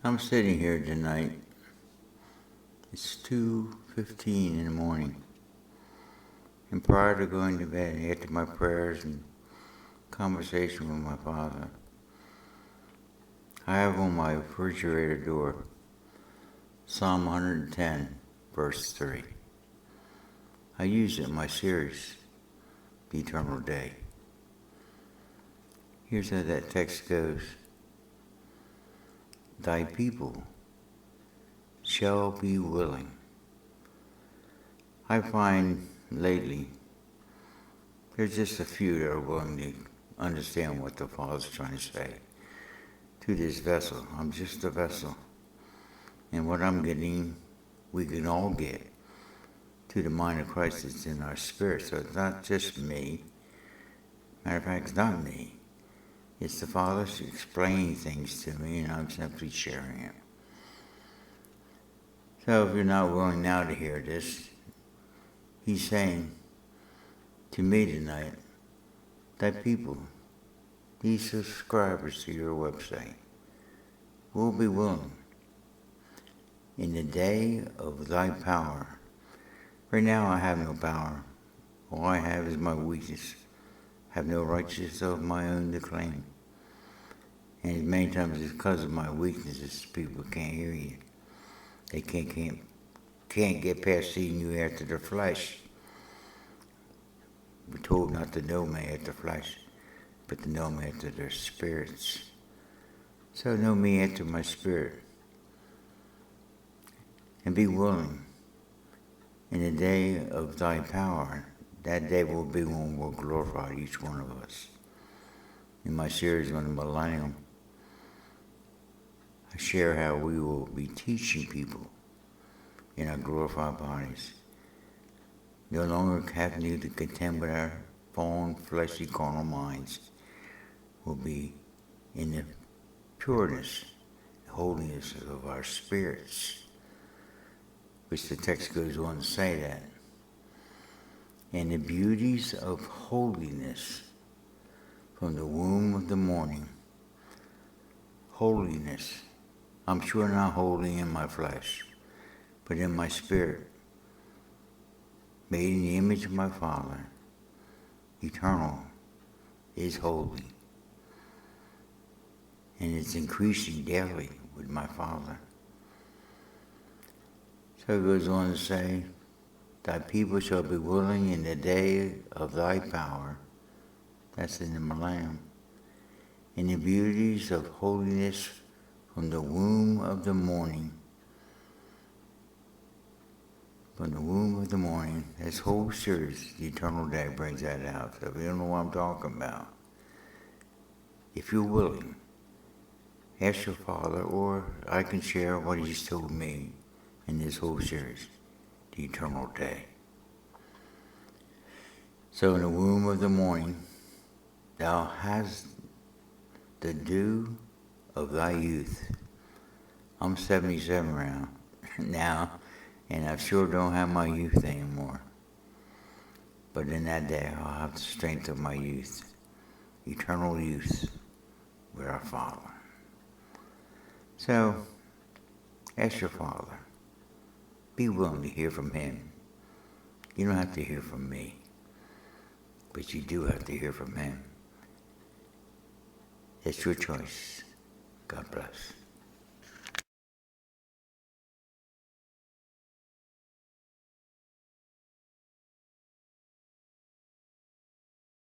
I'm sitting here tonight. It's 2:15 in the morning. And prior to going to bed, after my prayers and conversation with my Father, I have on my refrigerator door Psalm 110, verse 3. I use it in my series, The Eternal Day. Here's how that text goes. Thy people shall be willing. I find lately there's just a few that are willing to understand what the Father's trying to say to this vessel. I'm just a vessel. And what I'm getting, we can all get to the mind of Christ that's in our spirit. So it's not just me. Matter of fact, it's not me. It's the Father explaining things to me, and I'm simply sharing it. So if you're not willing now to hear this, He's saying to me tonight that people, these subscribers to your website, will be willing in the day of thy power. Right now I have no power. All I have is my weakness. I have no righteousness of my own to claim. And many times it's because of my weaknesses people can't hear you. They can't get past seeing you after the flesh. We're told not to know me after the flesh, but to know me after their spirits. So know me after my spirit. And be willing in the day of thy power. That day will be when we'll glorify each one of us. In my series on the Millennium, I share how we will be teaching people in our glorified bodies. No longer having to contend with our fallen, fleshy, carnal minds. Will be in the pureness, holiness of our spirits, which the text goes on to say that. And the beauties of holiness from the womb of the morning. Holiness. I'm sure not holy in my flesh, but in my spirit. Made in the image of my Father. Eternal is holy. And it's increasing daily with my Father. So it goes on to say, thy people shall be willing in the day of thy power. That's in the Millennium. In the beauties of holiness from the womb of the morning. From the womb of the morning. This whole series, The Eternal Day, brings that out. So if you don't know what I'm talking about, if you're willing, ask your Father, or I can share what He's told me in this whole series, The Eternal Day. So in the womb of the morning, thou hast the dew of thy youth. I'm 77 now, and I sure don't have my youth anymore. But in that day, I'll have the strength of my youth, eternal youth with our Father. So, ask your Father. Be willing to hear from Him. You don't have to hear from me, but you do have to hear from Him. It's your choice. God bless.